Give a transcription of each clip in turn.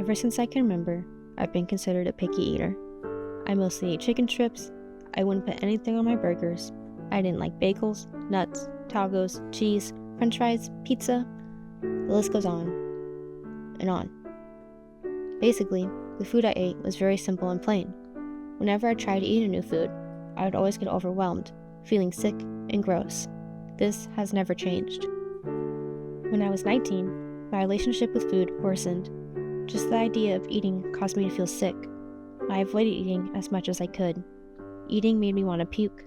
Ever since I can remember, I've been considered a picky eater. I mostly ate chicken strips. I wouldn't put anything on my burgers. I didn't like bagels, nuts, tacos, cheese, french fries, pizza. The list goes on and on. Basically, the food I ate was very simple and plain. Whenever I tried to eat a new food, I would always get overwhelmed, feeling sick and gross. This has never changed. When I was 19, my relationship with food worsened. Just the idea of eating caused me to feel sick. I avoided eating as much as I could. Eating made me want to puke.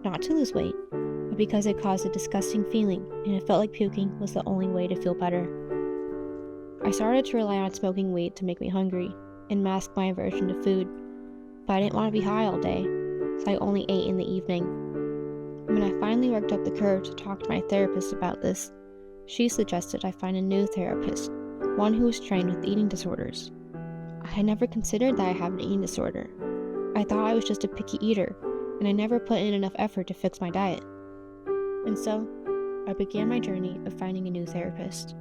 Not to lose weight, but because it caused a disgusting feeling and it felt like puking was the only way to feel better. I started to rely on smoking weed to make me hungry and mask my aversion to food. But I didn't want to be high all day, so I only ate in the evening. When I finally worked up the courage to talk to my therapist about this, she suggested I find a new therapist, one who was trained with eating disorders. I had never considered that I have an eating disorder. I thought I was just a picky eater, and I never put in enough effort to fix my diet. And so, I began my journey of finding a new therapist.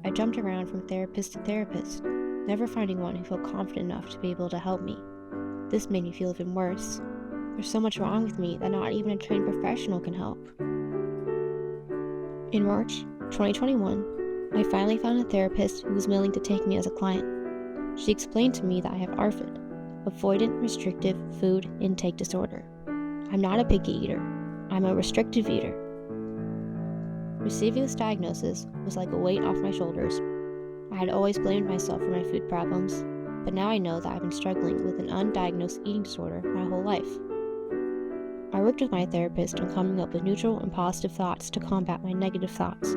I jumped around from therapist to therapist, never finding one who felt confident enough to be able to help me. This made me feel even worse. There's so much wrong with me that not even a trained professional can help. In March 2021, I finally found a therapist who was willing to take me as a client. She explained to me that I have ARFID, Avoidant Restrictive Food Intake Disorder. I'm not a picky eater. I'm a restrictive eater. Receiving this diagnosis was like a weight off my shoulders. I had always blamed myself for my food problems, but now I know that I've been struggling with an undiagnosed eating disorder my whole life. I worked with my therapist on coming up with neutral and positive thoughts to combat my negative thoughts.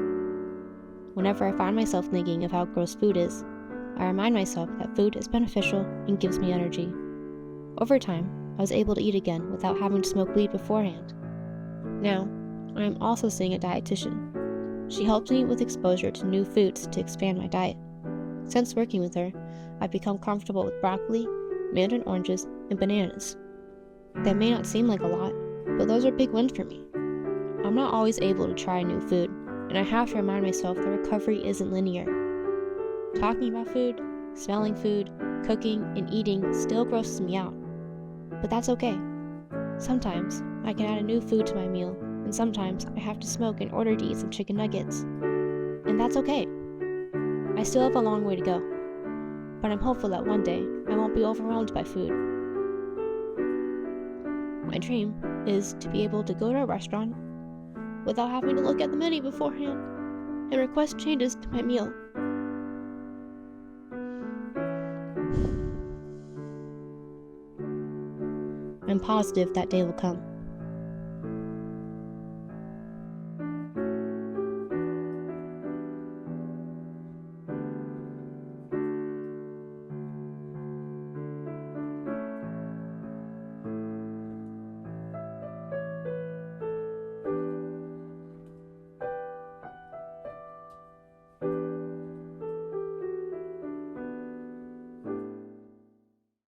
Whenever I find myself thinking of how gross food is, I remind myself that food is beneficial and gives me energy. Over time, I was able to eat again without having to smoke weed beforehand. Now, I am also seeing a dietitian. She helps me with exposure to new foods to expand my diet. Since working with her, I've become comfortable with broccoli, mandarin oranges, and bananas. That may not seem like a lot, but those are big wins for me. I'm not always able to try new food, and I have to remind myself that recovery isn't linear. Talking about food, smelling food, cooking, and eating still grosses me out. But that's okay. Sometimes I can add a new food to my meal, and sometimes I have to smoke in order to eat some chicken nuggets. And that's okay. I still have a long way to go, but I'm hopeful that one day I won't be overwhelmed by food. My dream is to be able to go to a restaurant without having to look at the menu beforehand and request changes to my meal. I'm positive that day will come.